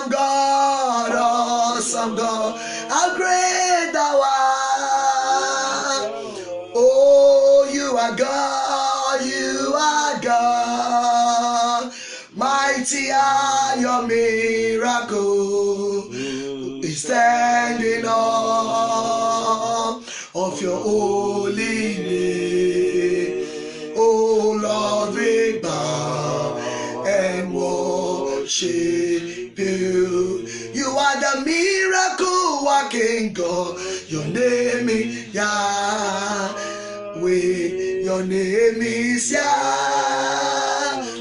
Awesome God, awesome God, how great thou art. Oh, you are God, you are God. Mighty are your miracles. Standing on of your holy name. Oh Lord, we bow and worship you. You are the miracle working God. Your name is Yahweh. Your name is Yahweh.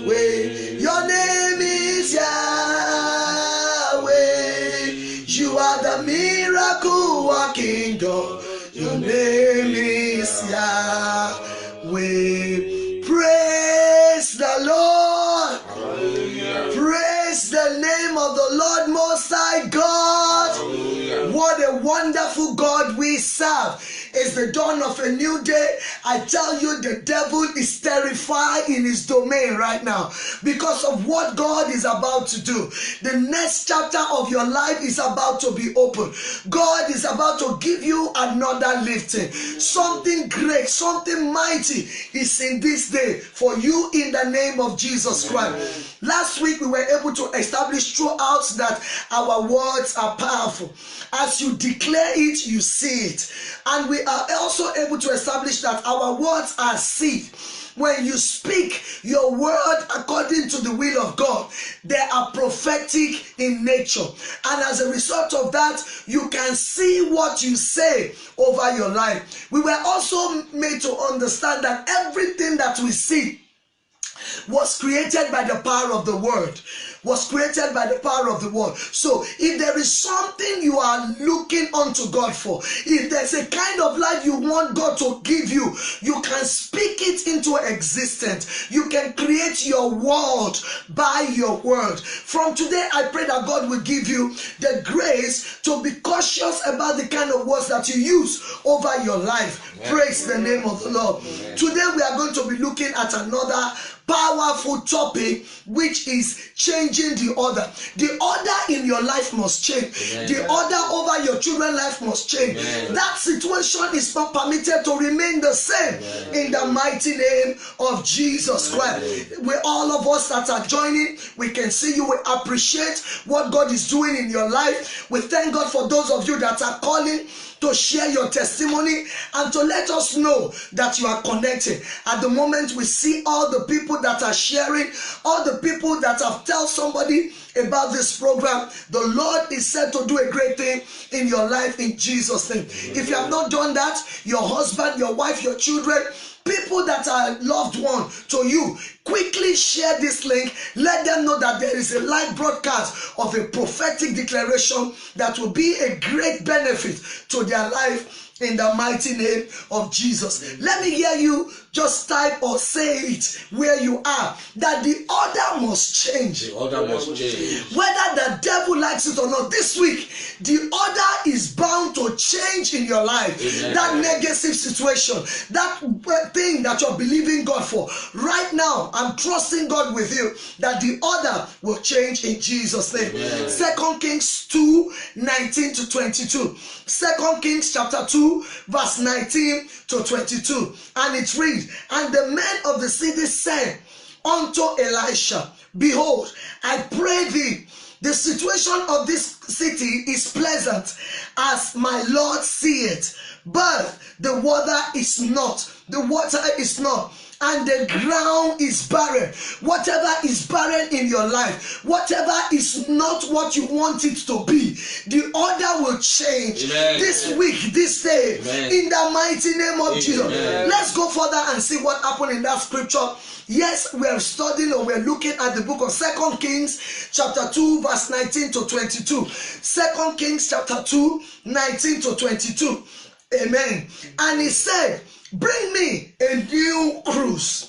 Your name is Yahweh. You are the miracle working God. Your name is Yahweh. Praise the Lord. Hallelujah. Praise the name of the Lord Most High God. Hallelujah. What a wonderful God we serve. It's the dawn of a new day. I tell you, the devil is terrified in his domain right now because of what God is about to do. The next chapter of your life is about to be open. God is about to give you another lifting. Something great, something mighty is in this day for you in the name of Jesus Christ. Last week we were able to establish throughout that our words are powerful. As you declare it, you see it. And we are also able to establish that our words are seed. When you speak your word according to the will of God, they are prophetic in nature. And as a result of that, you can see what you say over your life. We were also made to understand that everything that we see was created by the power of the word. Was created by the power of the word. So if there is something you are looking unto God for, if there's a kind of life you want God to give you, you can speak it into existence. You can create your world by your word. From today, I pray that God will give you the grace to be cautious about the kind of words that you use over your life. Amen. Praise the name of the Lord. Amen. Today we are going to be looking at another powerful topic, which is changing the order. The order in your life must change. Amen. The order over your children's life must change. Amen. That situation is not permitted to remain the same. Amen. In the mighty name of Jesus Christ. With all of us that are joining, we can see you. We appreciate what God is doing in your life. We thank God for those of you that are calling to share your testimony and to let us know that you are connected. At the moment, we see all the people that are sharing, all the people that have told somebody about this program. The Lord is set to do a great thing in your life in Jesus' name. If you have not done that, your husband, your wife, your children, people that are loved one to you, quickly share this link. Let them know that there is a live broadcast of a prophetic declaration that will be a great benefit to their life in the mighty name of Jesus. Let me hear you just type or say it where you are, that the order must change. The order must change. Whether the devil likes it or not, this week, the order is bound to change in your life. Amen. That negative situation, that thing that you're believing God for, right now, I'm trusting God with you that the order will change in Jesus' name. 2 Kings 2:19-22. 2 Kings chapter 2, verse 19 to 22. And it reads, and the men of the city said unto Elisha, behold, I pray thee, the situation of this city is pleasant, as my Lord seeth, but the water is not. The water is not. And the ground is barren. Whatever is barren in your life, whatever is not what you want it to be, the order will change. Amen. This week, this day. Amen. In the mighty name of Jesus. Let's go further and see what happened in that scripture. Yes, we are studying or we're looking at the book of 2 Kings chapter 2 verse 19 to 22. 2 Kings chapter 2 19 to 22. Amen. And he said, bring me a new cruse.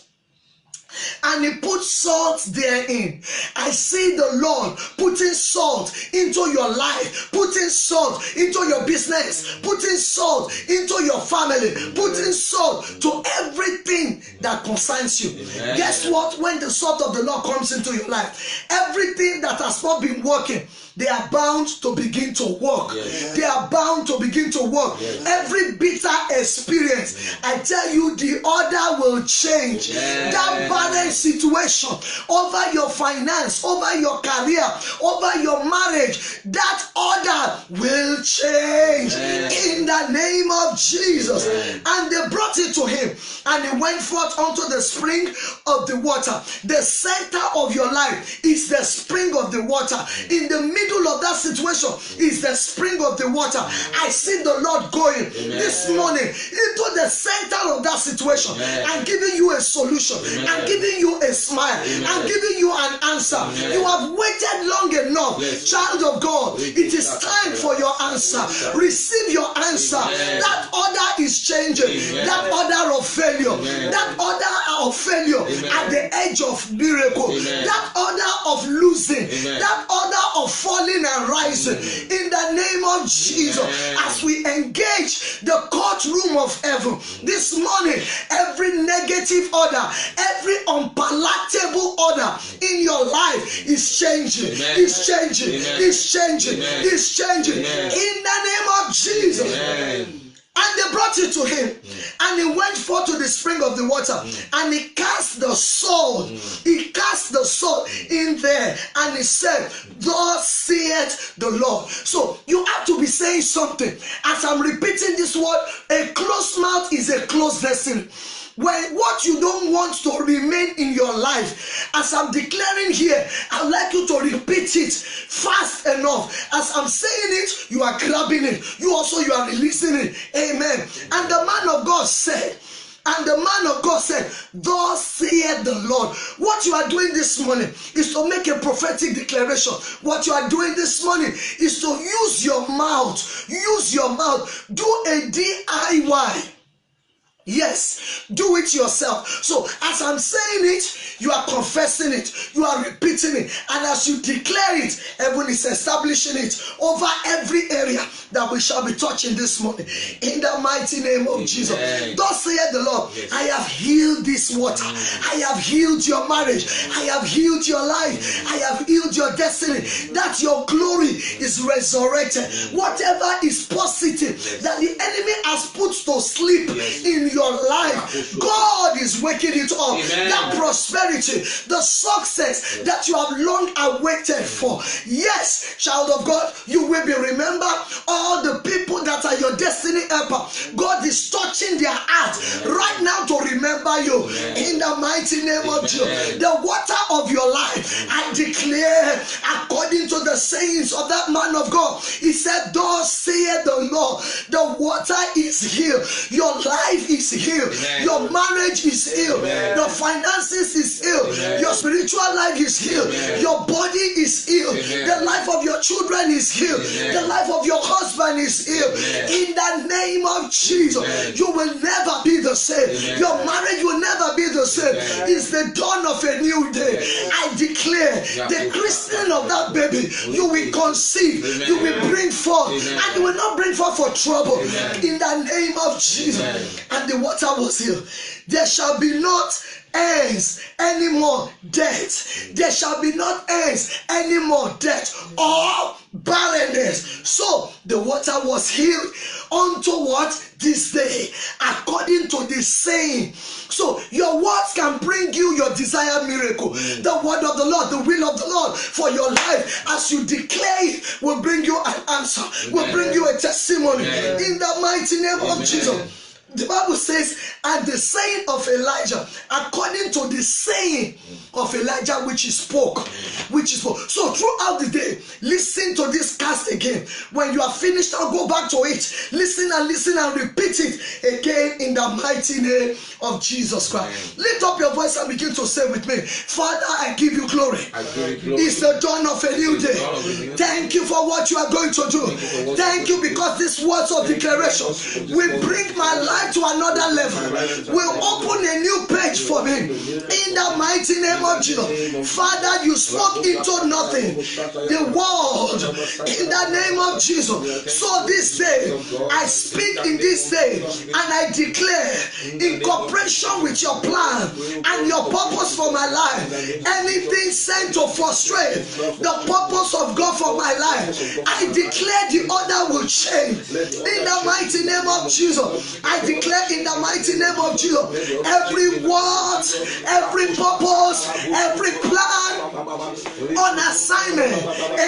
And he put salt therein. I see the Lord putting salt into your life, putting salt into your business, putting salt into your family, putting salt to everything that concerns you. Amen. Guess what? When the salt of the Lord comes into your life, everything that has not been working, they are bound to begin to work. Yes. They are bound to begin to work. Yes. Every bitter experience, I tell you, the order will change. Yes. That barren situation over your finance, over your career, over your marriage, that order will change. Yes. In the name of Jesus. Yes. And they brought it to him, and he went forth unto the spring of the water. The center of your life is the spring of the water. In the middle of that situation is the spring of the water. I see the Lord going this morning into the center of that situation and giving you a solution and giving you a smile and giving you an answer. You have waited long enough, child of God. It is time for your answer. Receive your answer. That order is changing. That order of failure. That order of failure at the edge of miracle. That order of losing. That order of falling and rising. In the name of Jesus, as we engage the courtroom of heaven this morning, every negative order, every unpalatable order in your life is changing. Is changing. Is changing. Is changing. In the name of Jesus. And they brought it to him, and he went forth to the spring of the water, and he cast the sword. He cast the sword in there, and he said, "Thus saith the Lord." So you have to be saying something. As I'm repeating this word, a closed mouth is a closed destiny. When what you don't want to remain in your life, as I'm declaring here, I'd like you to repeat it fast enough. As I'm saying it, you are grabbing it. You are releasing it. Amen. And the man of God said, "Thus saith the Lord." What you are doing this morning is to make a prophetic declaration. What you are doing this morning is to use your mouth. Use your mouth. Do a DIY. Yes, do it yourself. So as I'm saying it, you are confessing it, you are repeating it, and as you declare it, heaven is establishing it over every area that we shall be touching this morning. In the mighty name of Jesus. Thus saith the Lord, I have healed this water. I have healed your marriage. I have healed your life. I have healed your destiny. That your glory is resurrected. Whatever is positive that the enemy has put to sleep in your life, God is waking it up. That prosperity, the success that you have long awaited for. Yes, child of God, you will be remembered. All the people that are your destiny helper, God is touching their heart right now to remember you. In the mighty name of Jesus. The water of your life, I declare, according to the sayings of that man of God, he said, "Thus saith the Lord, the water is healed. Your life is healed. Your marriage is healed. Your finances is healed. Your spiritual life is healed. Your body is healed. The life of your children is healed. The life of your husband is healed. In the name of Jesus, you will never be the same. Your marriage will never be the same. It's the dawn of a new day. I declare the Christian of that baby, you will conceive, you will bring forth, and you will not bring forth for trouble. In the name of Jesus. And the water was healed. There shall be not ends anymore death. There shall be not ends anymore death or barrenness. So the water was healed unto what? This day, according to the saying. So your words can bring you your desired miracle. The word of the Lord, the will of the Lord for your life, as you declare it, will bring you an answer, will bring you a testimony. In the mighty name of Jesus. The Bible says, and the saying of Elijah, according to the saying of Elijah which he spoke. So throughout the day, listen to this cast again. When you are finished, I'll go back to it. Listen and repeat it again in the mighty name of Jesus Christ. Lift up your voice and begin to say with me, Father, I give you glory. It's the dawn of a new day. Thank you for what you are going to do. Thank you because these words of declaration will bring my life life to another level, will open a new page for me. In the mighty name of Jesus. Father, you spoke into nothing, the world, in the name of Jesus. So this day, I speak in this day, and I declare, in cooperation with your plan and your purpose for my life, anything sent to frustrate the purpose of God for my life, I declare the order will change. In the mighty name of Jesus, I declare in the mighty name of Jesus, every word, every purpose, every plan on assignment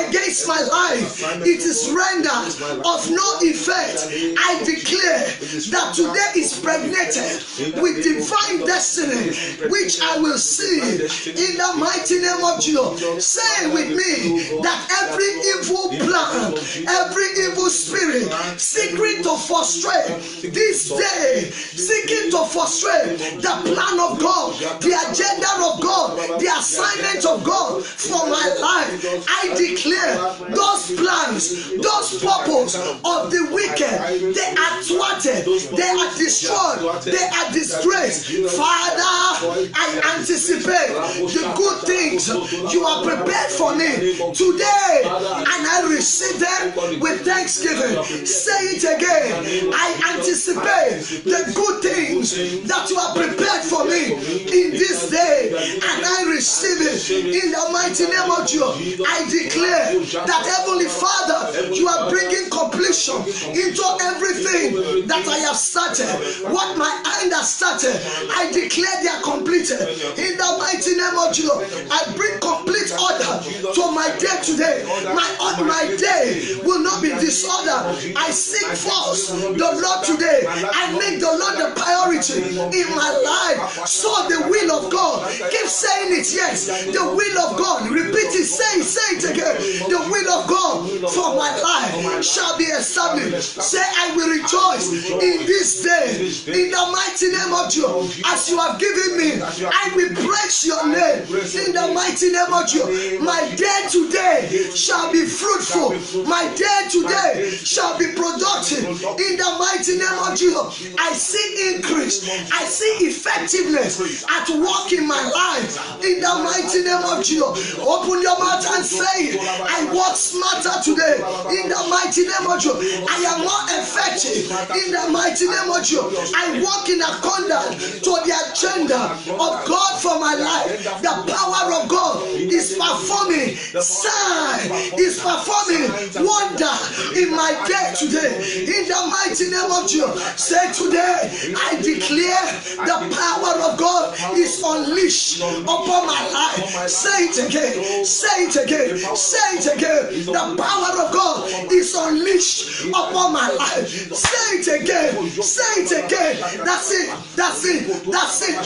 against my life, it is rendered of no effect. I declare that today is pregnated with divine destiny, which I will see in the mighty name of Jesus. Say with me that every evil plan, every evil spirit seeking to frustrate this day, seeking to frustrate the plan of God, the agenda of God, the assignment of God for my life, I declare those plans, those purposes of the wicked, they are thwarted, they are destroyed, they are disgraced. Father, I anticipate the good things you are prepared for me today, and I receive them with thanksgiving. Say it again. I anticipate the good things that you are prepared for me in this day, and I receive it in the mighty name of Jesus. I declare that, Heavenly Father, you are bringing completion into everything that I have started. What my hand has started, I declare they are completed in the mighty name of Jesus. I bring complete order to my day today. My day will not be disordered. I seek first the Lord today. I make the Lord the priority in my life. So the will of God, keep saying it. Yes, the will of God. Repeat it. Say it again. The will of God for my life shall be established. Say, I will rejoice in this day in the mighty name of Jesus. As you have given me, I will praise your name in the mighty name of Jesus. My day today shall be fruitful. My day today shall be productive in the mighty name of Jesus. I see increase. I see effectiveness at work in my life in the mighty name of Jesus. Open your mouth and say, I work smarter today in the mighty name of Jesus. I am more effective in the mighty name of Jesus. I walk in accordance to the agenda of God for my life. The power of God is performing sign, is performing wonder in my day today in the mighty name of Jesus. Say today, I declare the power of God is unleashed upon my life. Say it again. Say it again. Say it again. The power of God is unleashed upon my life. Say it again. Say it again. That's it. That's it. That's it.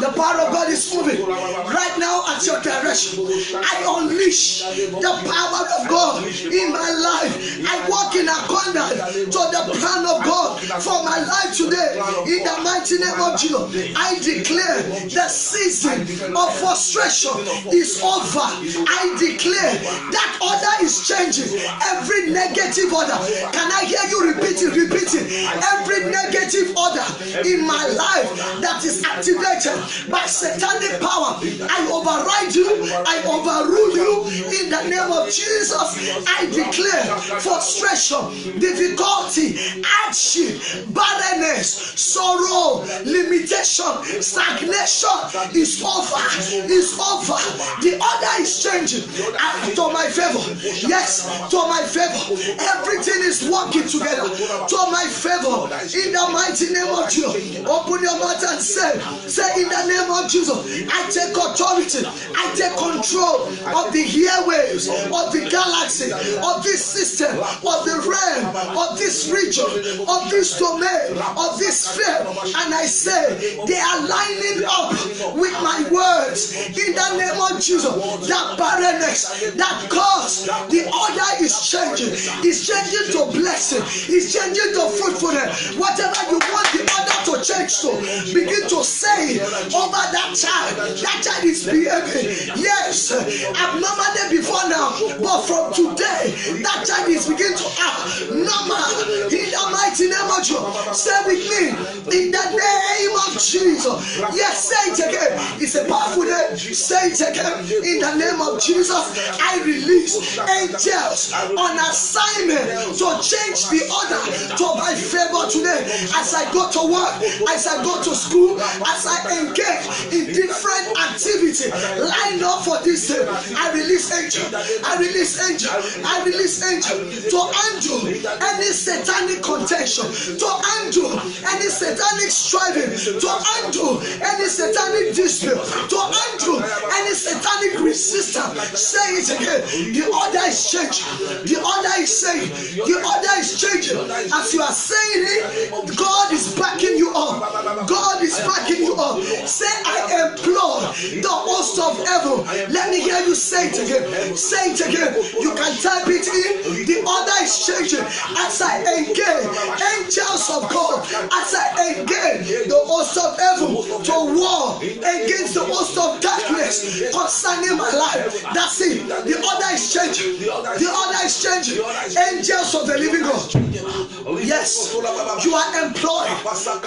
The power of God is moving right now at your direction. I unleash the power of God in my life. I walk in accordance to the plan of God for my life today. In the mighty name of Jesus, I declare the season of frustration is over. I declare that order is changing. Every negative order, can I hear you repeat it? Repeat it. Every negative order in my life that is activated by satanic power, I override you. I overrule you in the name of Jesus. I declare frustration, difficulty, hardship, barrenness, sorrow, limitation, stagnation is over. Is over. The order is changing to my favor. Yes, to my favor. Everything is working together to my favor. In the mighty name of Jesus. Open your mouth and say in the name of Jesus, I take authority. I take control of the airwaves, of the galaxy, of this system, of the realm, of this region, of this domain, of this sphere. And I say they are lining up with my words in the name of Jesus. That barrenness, that cause, the order is changing. It's changing to blessing. It's changing to fruitfulness. Whatever you want the order to change to, begin to say over that child. That child is behaving. Yes, I'm abnormally before now, but from today, that child is beginning to act normal. In the mighty name of Jesus, say with me, in the name of Jesus. Yes, say it again. It's a powerful name. Say it again. In the name of Jesus, I release angels on assignment to change the order to my favor today. As I go to work, as I go to school, as I engage in different activity lined up for this day, I release angel. I release angel. I release angel to undo any satanic contention, to undo any satanic striving, to undo any satanic dispute, to undo any satanic resistance. Say it again. The order is changing. The order is saying. The order is changing. As you are saying it, God is backing you up. God is backing you up. Say, I implore the host of heaven. Let me hear you say it again. Say it again. You can type it in. The order is changing as I engage angels of God, as I engage the host of heaven to war against the host of darkness concerning my life. That's it. The order is changing. The order is changing. Angels of the living God. Yes, you are employed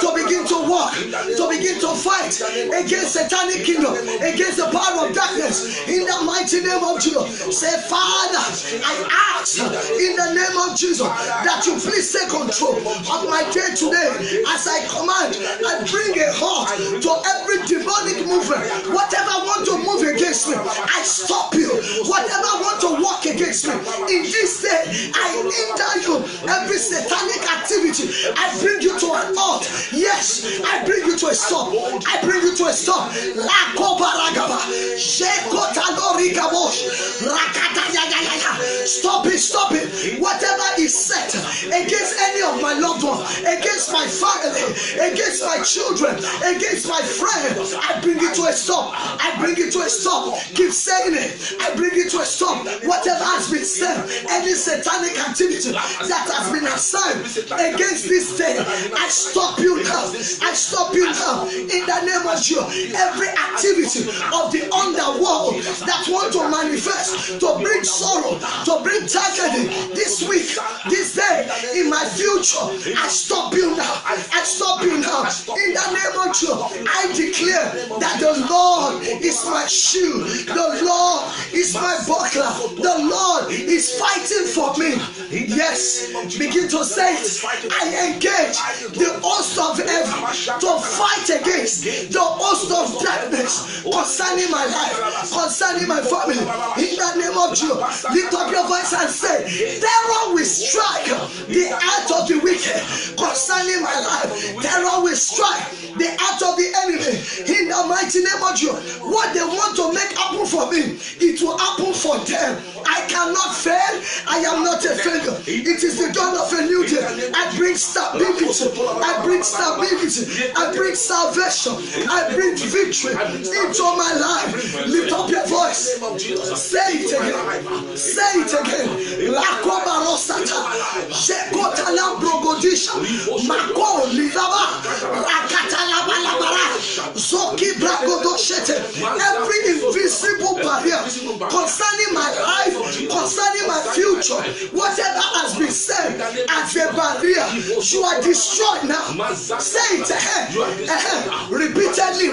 to begin to walk, to begin to fight against satanic kingdom, against the power of darkness. In the mighty name of Jesus, say, Father, I ask in the name of Jesus that you please take control of my day today. As I command, I bring a halt to every demonic movement. Whatever want to move against me, I stop you. Whatever want to walk against me, in this day, I hinder you. Every satanic activity, I bring you to an halt. Yes, I bring you to a stop. I bring you to a stop. La Kobaragaba. Stop it, stop it. Whatever is set against any of my loved ones, against my family, against my children, against my friends, I bring it to a stop. I bring it to a stop. Keep saying it. I bring it to a stop. Whatever has been said, any satanic activity that has been assigned against this day, I stop you now. I stop you now. In the name of Jesus, every activity of the underworld that want to manifest, to bring sorrow, to bring tragedy this week, this day, in my future, I stop you now. I stop you now. In the name of Jesus, I declare that the Lord is my shield. The Lord is my buckler. The Lord is fighting for me. Yes, begin to say it. I engage the host of heaven to fight against the host of darkness concerning my life, concerning my family. In the name of Jesus, lift up your voice and say, terror will strike the heart of the wicked concerning my life. Terror will strike the heart of the enemy. In the mighty name of Jesus, what they want to make happen for me, it will happen for them. I cannot fail. I am not a failure. It is the dawn of a new day. I bring stability. I bring stability. I bring salvation. I bring victory into my life. Lift up your voice. Say it again. Say it again. Lakoba Rosata. Shekota Lambrogodisha. Mako Lilaba. Rakatala Balabara. Zoki Bragodoshete. Every invisible barrier concerning my life, concerning my future, whatever has been said as a barrier, you are destroyed now. Say it repeatedly.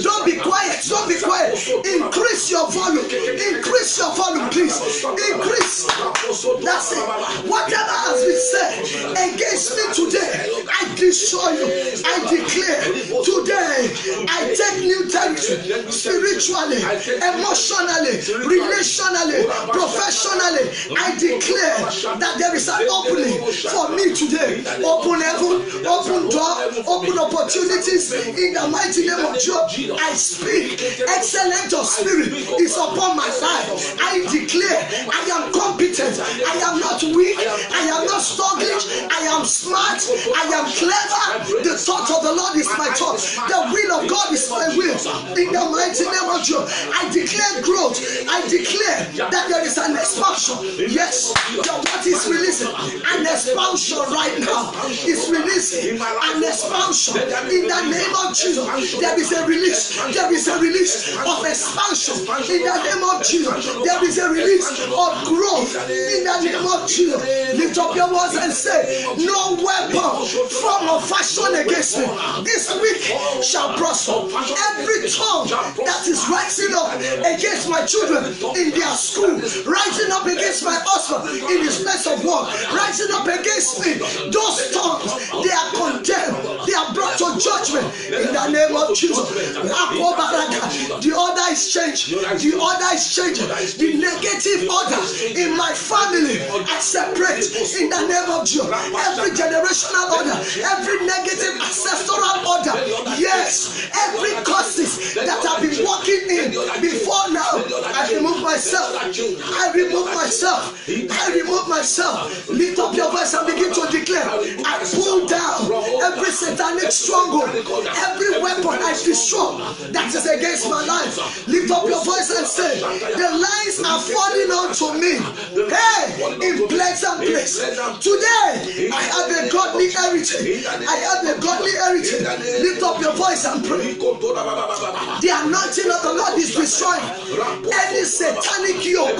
Don't be quiet. Don't be quiet. Increase your volume. Increase your volume, please. Increase. That's it. Whatever has been said against me today, I destroy you. I declare today, I take new territory spiritually, emotionally, relationally, professionally. I declare that there is an opening for me today. Open heaven, open door, open opportunities in the mighty name of Jesus. I speak excellent of spirit is upon my life. I declare I am competent. I am not weak. I am not struggling. I am smart. I am clever. The thought of the Lord is my thought. The will of God is my will. In the mighty name of Jesus, I declare growth. I declare that there is an expansion. Yes, your word is releasing an expansion right now. It's releasing an expansion in the name of Jesus. There is a release. There is a release of expansion in the name of Jesus. There is a release of growth in the name of Jesus. Lift up your voice and say, no weapon form of fashion against me this week shall prosper. Every tongue that is rising up against my children in their school, rising up against my husband in his place of work, rising up against me, those tongues, they are condemned, they are brought to judgment in the name of Jesus. The order is changed. The order is changing. The negative order in my family I separate in the name of Jesus. Every generational order, every negative ancestral order, yes, every curses that have been walking in before now, I remove myself. I remove myself. I remove myself. Lift up your voice and begin to declare. I pull down every satanic stronghold, every weapon I destroy that is against my life. Lift up your voice and say, the lines are falling onto me. Hey, in pleasant place. Today, I have a godly heritage. I have a godly heritage. Lift up your voice and pray. The anointing of the Lord is destroying any satanic yoke,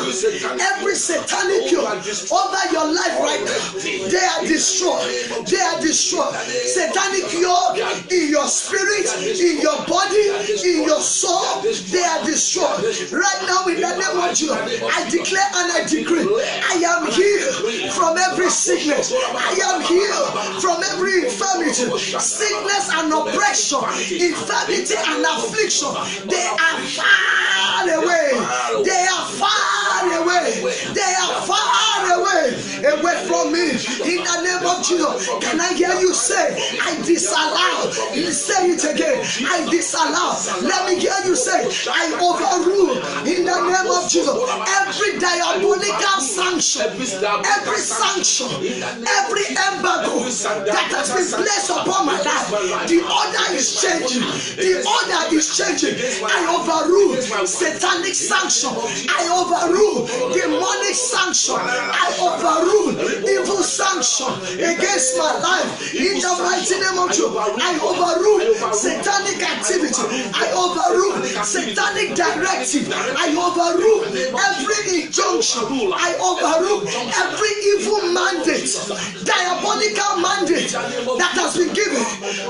every satanic yoke over your life right now. They are destroyed. They are destroyed. Satanic yoke in your spirit, in your body, in your soul, they are destroyed. Right now, in the name of Jesus, I declare and I decree, I am healed from every sickness. I am healed from every infirmity, sickness and oppression, infirmity and affliction. They are far away. They are far away. They are far away from me. In the name of Jesus, can I hear you say, I disallow? Say it again. I disallow. Let me hear you say, I overrule. In the name of Jesus, every diabolical sanction, every sanction, every embargo that has been placed upon my life, the order is changing. The order is changing. I overrule satanic sanction. I overrule demonic sanction. I overrule evil sanction against my life. In the mighty name of Jesus, I overrule satanic activity. I overrule satanic directive. I overrule every injunction. I overrule every evil mandate, diabolical mandate that has been given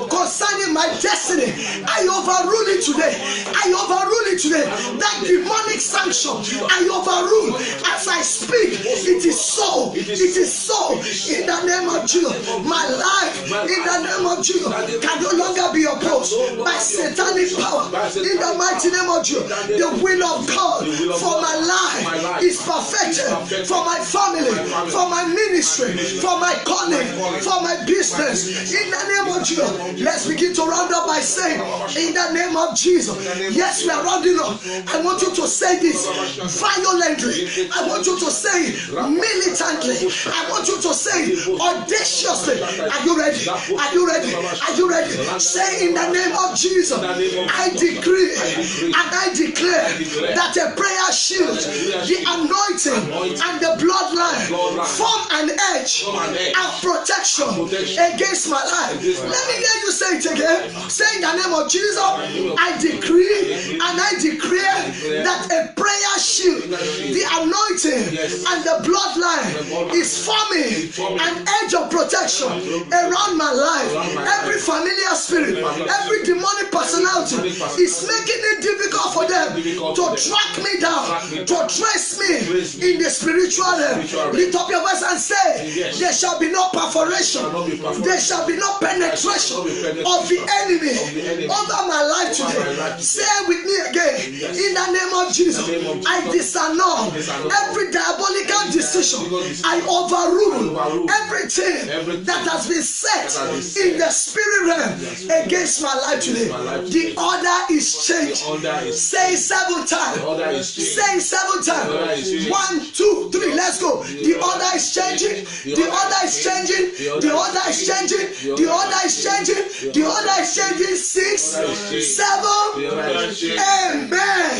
concerning my destiny. I overrule it today. I overrule it today. That demonic sanction, I overrule as I speak. It is so. It is so. In the name of Jesus, my life, in the name of Jesus, can no longer be opposed by satanic power. In the mighty name of Jesus, the will of God for my life is perfected, for my family, for my ministry, for my calling, for my business. In the name of Jesus, let's begin to round up by saying, in the name of Jesus. Yes, we are rounding up. I want you to say this violently. I want you to say it militantly. I want you to say it audaciously. Are you ready? Are you ready? Are you ready? Say, in the name of Jesus, I decree and I declare that a prayer shield, the anointing and the bloodline form an edge of protection against my life. Let me hear you say it again. Say, in the name of Jesus, I decree and I declare that a prayer shield, the anointing and the bloodline is forming an edge of protection around my life. Every familiar spirit, every demonic personality is making it difficult for them to track me down, to trace me in the spiritual realm. Lift up your voice and say, there shall be no perforation, there shall be no penetration of the enemy over my life today. Say with me again, in the name of Jesus, I disannul every diabolical diabolical decision, I overrule everything that has been set in the spirit realm against my life today. The order is changed. Say 7 times. Say 7 times. 1, 2, 3. Let's go. The order is changing. The order is changing. The order is changing. The order is changing. The order is changing. 6, 7. Amen.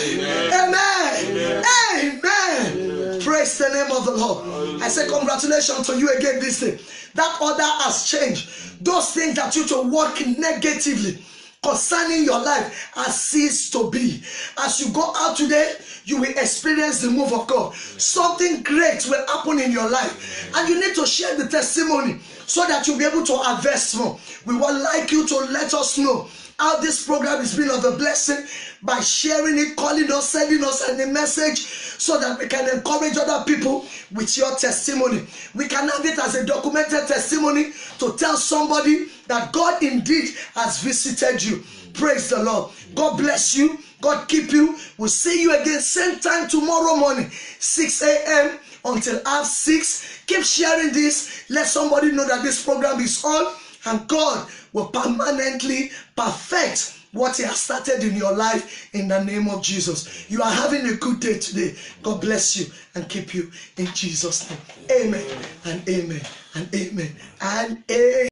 Amen. Amen. Praise the name of the Lord. I say congratulations to you again this day. That order has changed. Those things that used to work negatively concerning your life has ceased to be. As you go out today, you will experience the move of God. Something great will happen in your life, and you need to share the testimony so that you'll be able to harvest more. We would like you to let us know how this program has been of a blessing by sharing it, calling us, sending us a message so that we can encourage other people with your testimony. We can have it as a documented testimony to tell somebody that God indeed has visited you. Praise the Lord. God bless you. God keep you. We'll see you again same time tomorrow morning, 6 a.m. until 6:30. Keep sharing this. Let somebody know that this program is on, and God will permanently perfect what He has started in your life in the name of Jesus. You are having a good day today. God bless you and keep you in Jesus' name. Amen and amen and amen and amen.